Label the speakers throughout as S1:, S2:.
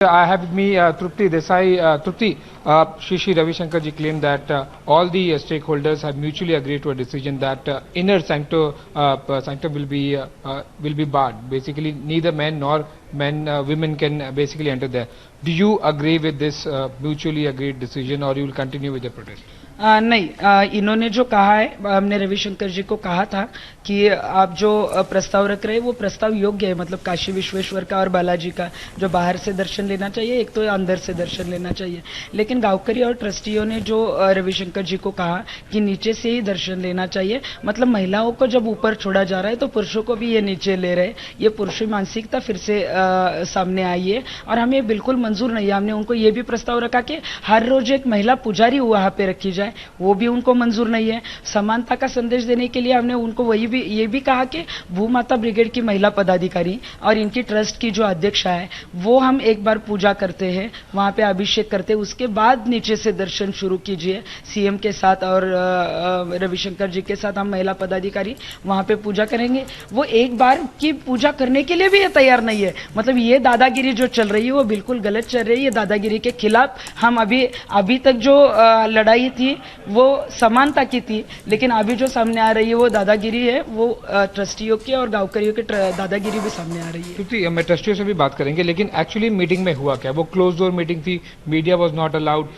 S1: I have with me Trupti Desai. Trupti, Shri Ravi Shankar ji claimed that all the stakeholders have mutually agreed to a decision that inner sanctum will be barred. Basically, neither women can basically enter there. Do you agree with this mutually agreed decision, or you will continue with the protest?
S2: नहीं, इन्होंने जो कहा है, हमने रविशंकर जी को कहा था कि आप जो प्रस्ताव रख रहे हैं वो प्रस्ताव योग्य है, मतलब काशी विश्वेश्वर का और बालाजी का, जो बाहर से दर्शन लेना चाहिए, एक तो अंदर से दर्शन लेना चाहिए। लेकिन गांवकरी और ट्रस्टियों ने जो रविशंकर जी को कहा कि नीचे से ही दर्शन लेना चाहिए, मतलब महिलाओं को जब ऊपर छोड़ा जा रहा है तो पुरुषों को भी ये नीचे ले रहे, ये पुरुषी मानसिकता फिर से सामने आई है और हमें बिल्कुल मंजूर नहीं है। हमने उनको ये भी प्रस्ताव रखा कि हर रोज एक महिला पुजारी वहां पे रखी जाए, वो भी उनको मंजूर नहीं है। समानता का संदेश देने के लिए हमने उनको ये भी कहा कि भूमाता ब्रिगेड की महिला पदाधिकारी और इनकी ट्रस्ट की जो अध्यक्षा है वो हम एक बार पूजा करते हैं, वहां पे अभिषेक करते हैं, उसके बाद नीचे से दर्शन शुरू कीजिए। सीएम के साथ और रविशंकर जी के साथ हम महिला पदाधिकारी वहां पे पूजा करेंगे। वो एक बार की पूजा करने के लिए भी ये तैयार नहीं है। मतलब ये दादागिरी जो चल रही है वो बिल्कुल गलत चल रही है। ये दादागिरी के खिलाफ हम अभी तक जो लड़ाई थी वो समानता की थी, लेकिन अभी जो सामने आ रही है वो दादागिरी है, वो ट्रस्टियों की और गांवकरियों की दादागिरी भी सामने आ रही है।
S1: क्योंकि मैं ट्रस्टियों से भी बात करेंगे, लेकिन एक्चुअली मीटिंग में हुआ क्या? वो क्लोज डोर मीटिंग थी, media was not allowed.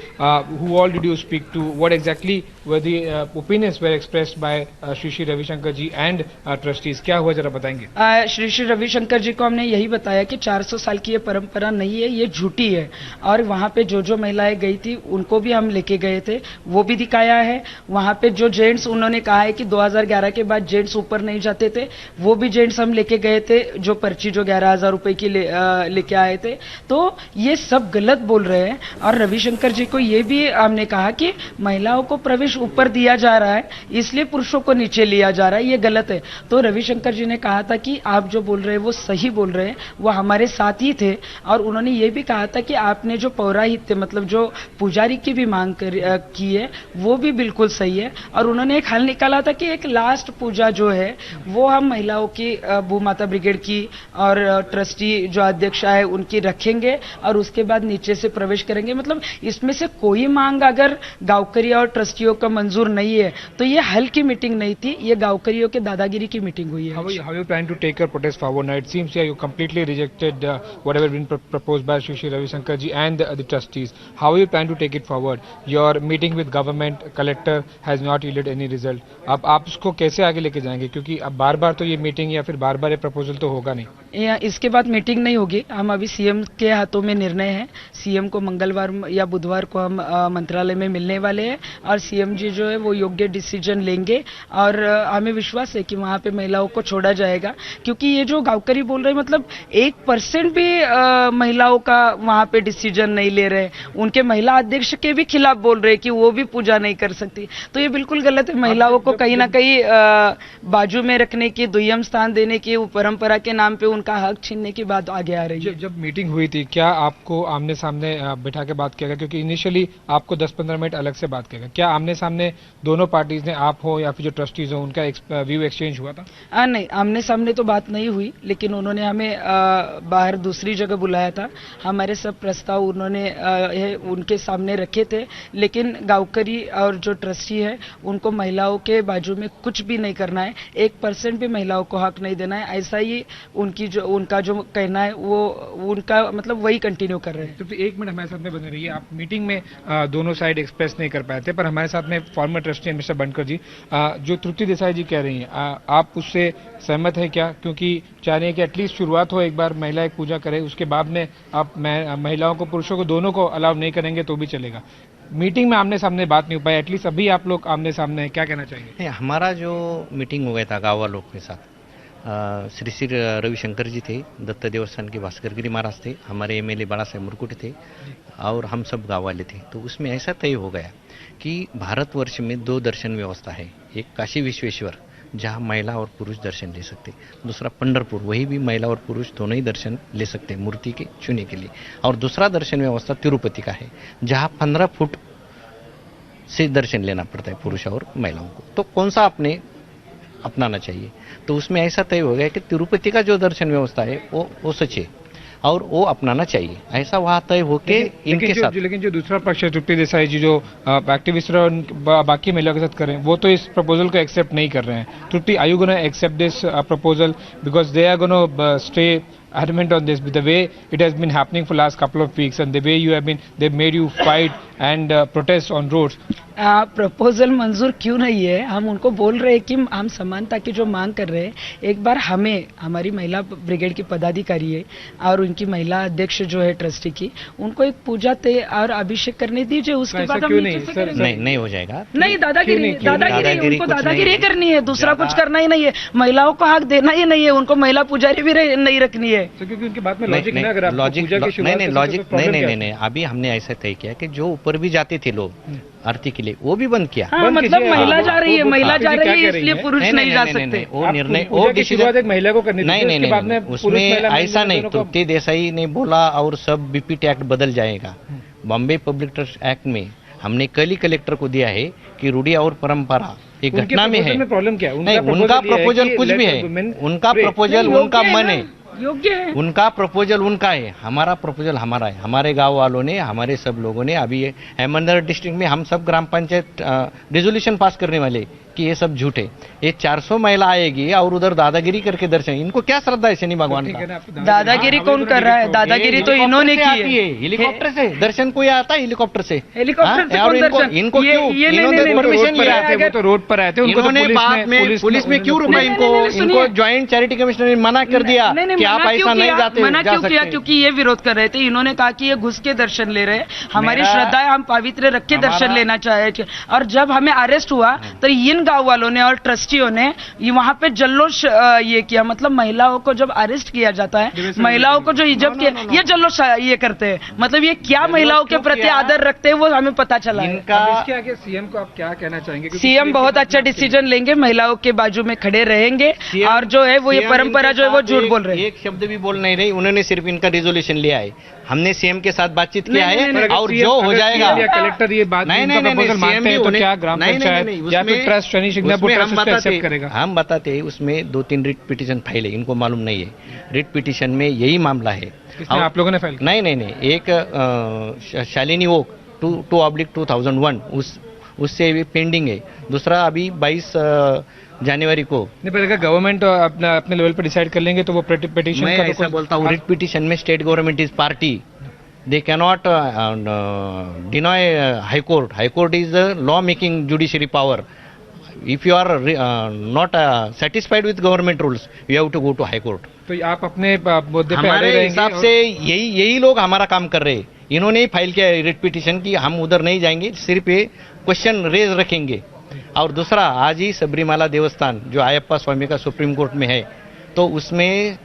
S1: Who all did you speak to? What exactly were the opinions were expressed by Shri Ravishankar ji and trustees? क्या हुआ जरा बताएंगे?
S2: श्री रविशंकर जी को हमने यही बताया कि 400 साल की ये परंपरा नहीं है, ये झूठी है। और वहां पे जो महिलाएं गई थी उनको भी हम लेके गए थे, वो भी दिखाया है। वहां पे जो जेंट्स, उन्होंने कहा है कि 2011 के बाद जेंट्स ऊपर नहीं जाते थे, वो भी जेंट्स हम लेके गए थे, जो पर्ची जो 11,000 रुपए की लेके आए थे। तो ये सब गलत बोल रहे हैं। और रविशंकर जी को ये भी हमने कहा कि महिलाओं को प्रवेश ऊपर दिया जा रहा है, इसलिए पुरुषों को नीचे लिया जा रहा है, ये गलत है। तो रविशंकर जी ने कहा था कि आप जो बोल रहे हैं वो सही बोल रहे हैं, वो हमारे साथ ही थे। और उन्होंने ये भी कहा था कि आपने जो पौराहित्य, मतलब जो पुजारी की भी मांग की है, वो भी बिल्कुल सही है। और उन्होंने एक हल निकाला था कि एक लास्ट पूजा जो है वो हम महिलाओं की, भूमाता ब्रिगेड की और ट्रस्टी जो अध्यक्षा है उनकी रखेंगे और उसके बाद नीचे से प्रवेश करेंगे। मतलब इसमें से कोई मांग अगर गांवकरी और ट्रस्टियों का मंजूर नहीं है तो ये हल की मीटिंग नहीं थी, ये गांवकरियों के दादागिरी की मीटिंग हुई है।
S1: How you plan to take your protest forward now? It seems you completely rejected whatever been proposed by Shri Ravi Shankar ji and the trustees. How you plan to take it forward? Your meeting with government collector has not yielded any result. अब आप उसको कैसे आगे लेके जाएंगे? क्योंकि अब बार-बार तो ये मीटिंग या फिर बार-बार ये प्रपोजल तो होगा नहीं।
S2: इसके बाद मीटिंग नहीं होगी। हम अभी सीएम के हाथों में निर्णय है। सीएम को मंगलवार या बुधवार को हम मंत्रालय में मिलने वाले हैं और सीएम जी जो है वो योग्य डिसीजन लेंगे और हमें विश्वास है कि वहां पे महिलाओं को छोड़ा जाएगा। क्योंकि ये जो गांवकरी बोल रहे हैं, मतलब 1% भी महिलाओं का वहां पे डिसीजन नहीं ले रहे, उनके महिला अध्यक्ष के भी खिलाफ बोल रहे कि वो भी पूजा नहीं कर सकती। तो ये बिल्कुल गलत है। महिलाओं को कहीं ना कहीं बाजू में रखने की, दुय्यम स्थान देने की, परंपरा के नाम पे उनका हक छीनने की बात आगे आ रही है।
S1: जब मीटिंग हुई थी, क्या आपको आमने सामने बिठा के बात किया गया? क्योंकि इनिशियली आपको 10-15 मिनट अलग से बात किया गया। क्या आमने सामने दोनों पार्टीज ने, आप हो या फिर जो ट्रस्टीज हो, उनका व्यू एक्सचेंज हुआ था?
S2: नहीं, आमने सामने तो बात नहीं हुई, लेकिन उन्होंने हमें बाहर दूसरी जगह बुलाया था। हमारे सब प्रस्ताव उन्होंने उनके सामने रखे थे, लेकिन गांवकरी और जो ट्रस्टी है उनको महिलाओं के बाजू में कुछ भी नहीं करना है, 1% भी महिलाओं को हक नहीं देना है। ऐसा ही उनका जो कहना है वो उनका मतलब वही कंटिन्यू कर रहे हैं।
S1: तो 1 मिनट हमारे साथ में बने रहिए। आप मीटिंग में दोनों साइड एक्सप्रेस नहीं कर पाए थे, पर हमारे साथ में फॉर्मर ट्रस्टी मिस्टर बनकर जी, जो तृप्ति देसाई जी कह रही हैं, आप उससे सहमत है क्या? क्योंकि चाह रहे हैं कि एटलीस्ट शुरुआत हो, एक बार महिला एक पूजा करे, उसके बाद में आप महिलाओं को, पुरुषों को, दोनों को अलाउ नहीं करेंगे तो भी चलेगा। मीटिंग में आमने सामने बात नहीं हो पाई, एटलीस्ट अभी आप लोग आमने सामने, क्या कहना चाहेंगे?
S3: हमारा जो मीटिंग हो गया था गाँव वालों के साथ, श्री रविशंकर जी थे, दत्त देवस्थान के भास्कर गिरी महाराज थे, हमारे एमएलए बाला साहेब मुरकुटे थे और हम सब गाँव वाले थे। तो उसमें ऐसा तय हो गया कि भारतवर्ष में 2 दर्शन व्यवस्था है। एक काशी विश्वेश्वर जहाँ महिला और पुरुष दर्शन ले सकते, दूसरा पंढरपुर, वही भी महिला और पुरुष दोनों ही दर्शन ले सकते मूर्ति के छूने के लिए। और दूसरा दर्शन व्यवस्था तिरुपति का है, जहाँ 15 फुट से दर्शन लेना पड़ता है पुरुष और महिलाओं को। तो कौन सा आपने अपनाना चाहिए? तो उसमें ऐसा तय हो गया कि तिरुपति का जो दर्शन व्यवस्था है वो सच है। और वो अपनाना चाहिए, ऐसा वहाँ तय होके इनके साथ।
S1: लेकिन जो दूसरा पक्ष है तृप्ति देसाई जी, जो एक्टिविस्ट बाकी महिलाओं के साथ कर रहे हैं, वो तो इस प्रपोजल को एक्सेप्ट नहीं कर रहे हैं। Tripti, are you gonna accept this proposal because they are gonna stay adamant on this, with the way it has been happening for last couple of weeks and the way you have been, they've made you fight and protest on roads.
S2: Proposal मंजूर क्यों नहीं है? हम उनको बोल रहे हैं कि हम समानता की जो मांग कर रहे हैं, एक बार हमें हमारी महिला ब्रिगेड की पदाधिकारी है और उनकी महिला अध्यक्ष जो है ट्रस्टी की, उनको एक पूजा और अभिषेक करने दीजिए, उसके बाद हम
S3: नहीं हो जाएगा।
S2: नहीं, दादागिरी उनको दादागिरी करनी है, दूसरा कुछ करना ही नहीं है, महिलाओं को हक देना ही नहीं है, उनको महिला पुजारी भी नहीं रखनी है।
S1: क्योंकि उनकी बात में लॉजिक नहीं, अगर
S3: लॉजिक नहीं, अभी हमने ऐसा तय किया कि जो ऊपर भी जाते थे लोग आरती के लिए, वो भी बंद किया।
S2: मतलब महिला जा रही है इसलिए पुरुष नहीं जा सकते।
S3: वो निर्णय, वो डिसीजन
S1: एक महिला को करनी थी,
S3: नहीं, उसमें ऐसा नहीं। तृप्ति देसाई ने बोला और सब बीपीटी एक्ट बदल जाएगा। बॉम्बे पब्लिक ट्रस्ट एक्ट में हमने कल ही कलेक्टर को दिया है कि रूढ़ी और परंपरा एक घटना में है।
S1: प्रॉब्लम क्या है?
S3: नहीं, उनका प्रपोजल कुछ भी है, उनका प्रपोजल उनका मन है,
S2: योग्य है,
S3: उनका प्रपोजल उनका है, हमारा प्रपोजल हमारा है। हमारे गांव वालों ने, हमारे सब लोगों ने, अभी अहमदनगर डिस्ट्रिक्ट में हम सब ग्राम पंचायत रेजोल्यूशन पास करने वाले कि ये सब झूठ है। ये 400 महिला आएगी और उधर दादागिरी करके दर्शन, इनको क्या श्रद्धा है शनि भगवान का?
S2: दादागिरी कौन कर रहा है? दादागिरी तो इन्होंने की है।
S3: हेलीकॉप्टर से दर्शन कोई आता है? हेलीकॉप्टर से
S2: इनको
S3: परमिशन लिया है?
S1: वो तो रोड पर आए थे,
S3: उन्होंने बाद में पुलिस में क्यों रुका इनको ज्वाइंट चैरिटी कमिश्नर ने मना कर दिया कि आप ऐसा नहीं जाते।
S2: मना क्यों किया? क्योंकि ये विरोध कर रहे थे। इन्होंने कहा कि ये घुस के दर्शन ले रहे हैं, हमारी श्रद्धा है, हम पवित्र रख के दर्शन लेना चाहे। और जब हमें अरेस्ट हुआ तो इन गांव वालों ने और ट्रस्टियों ने वहां पे जल्लोष ये किया। मतलब महिलाओं को जब अरेस्ट किया जाता है, महिलाओं को जो इज्जत किया, ये जल्लोष ये करते हैं। मतलब ये क्या महिलाओं के प्रति आदर रखते हैं वो हमें पता चला है।
S1: इसके आगे सीएम को आप क्या कहना चाहेंगे?
S2: सीएम बहुत अच्छा डिसीजन लेंगे, महिलाओं के बाजू में खड़े रहेंगे और जो है वो ये परंपरा जो है वो झूठ बोल रहे हैं।
S3: एक शब्द भी बोल नहीं रही, उन्होंने सिर्फ इनका रेजोल्यूशन लिया है। हमने सीएम के साथ बातचीत किया है और जो हो जाएगा
S1: कलेक्टर ये बात प्रपोजल मानते हैं तो क्या ग्राम पंचायत या फिर trust Shani Shingnapur trust accept करेगा?
S3: हम बताते हैं उसमें 2-3 रिट पिटीशन फाइल है, इनको मालूम नहीं है। रिट पिटीशन में यही मामला है।
S1: आप लोगों ने फाइल?
S3: नहीं, एक शालिनी वोक 2/2001 उससे भी पेंडिंग है। दूसरा अभी 22 जनवरी को
S1: नहीं, पर गवर्नमेंट अपने लेवल पर डिसाइड कर लेंगे तो वो पिटीशन
S3: मैं ऐसा बोलता हूँ, रिट पिटीशन में state government is party, they cannot deny high court. High court is the law making judiciary power. If you are not satisfied with government rules, you have to go to high court. तो
S1: आप अपने मुद्दे पे
S3: हमारे हिसाब से यही लोग हमारा काम कर रहे हैं। इन्होंने ही फाइल किया रिट पिटीशन की, हम उधर नहीं जाएंगे, सिर्फ ये क्वेश्चन रेज रखेंगे। और दूसरा, आज ही सबरीमाला देवस्थान जो अयप्पा स्वामी का सुप्रीम कोर्ट में है, तो उसमें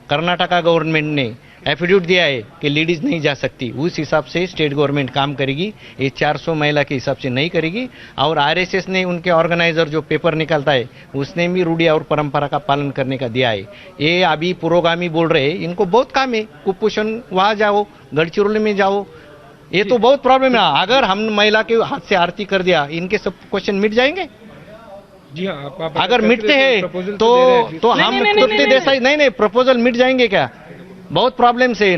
S3: कर्नाटका गवर्नमेंट ने एफिडेविट दिया है कि लेडीज नहीं जा सकती। उस हिसाब से स्टेट गवर्नमेंट काम करेगी, ये 400 महिला के हिसाब से नहीं करेगी। और आरएसएस ने उनके ऑर्गेनाइजर जो पेपर निकालता है उसने भी रूढ़ी और परंपरा का पालन करने का दिया है। ये अभी पुरोगामी बोल रहे हैं, इनको बहुत काम है। कुपोषण वहां जाओ, गढ़चिरौली में जाओ, ये तो बहुत प्रॉब्लम है। अगर हम महिला के हाथ से आरती कर दिया, इनके सब क्वेश्चन मिट जाएंगे।
S1: जी हाँ,
S3: अगर मिटते हैं तो हम तृप्ति देसाई नहीं प्रपोजल मिट जाएंगे क्या? बहुत प्रॉब्लम से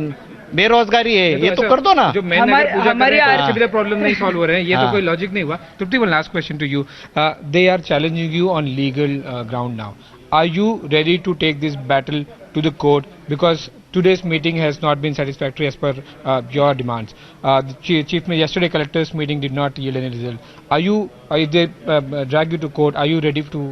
S3: बेरोजगारी है, ये तो कर दो ना।
S1: जो हमारी प्रॉब्लम नहीं सॉल्व हो रहे हैं, ये तो कोई लॉजिक नहीं हुआ। Trupti, one last question to you, they are challenging you on legal ground now. Are you ready to take this battle to the court? Because today's meeting has not been satisfactory as per your demands. The chief yesterday collector's meeting did not yield any result. If they drag you to court, are you ready to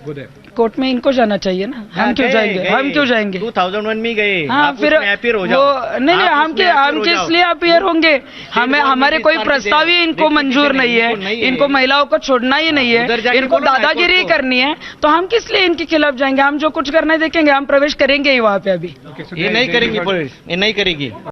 S1: go there?
S2: Court में इनको जाना चाहिए ना, हम क्यों जाएंगे? हम क्यों जाएंगे?
S3: 2001 में गए।
S2: हाँ, फिर हो जाओ। नहीं, हम किस लिए अपीयर होंगे? हमें हमारे कोई प्रस्ताव ही इनको मंजूर नहीं है। इनको महिलाओं को छोड़ना ही नहीं है, इनको दादागिरी करनी है, तो हम किस लिए इनके खिलाफ जाएंगे? हम जो कुछ करना है देखेंगे, हम प्रवेश करेंगे ही वहाँ पे। अभी
S3: ये नहीं करेंगी, ये नहीं करेगी।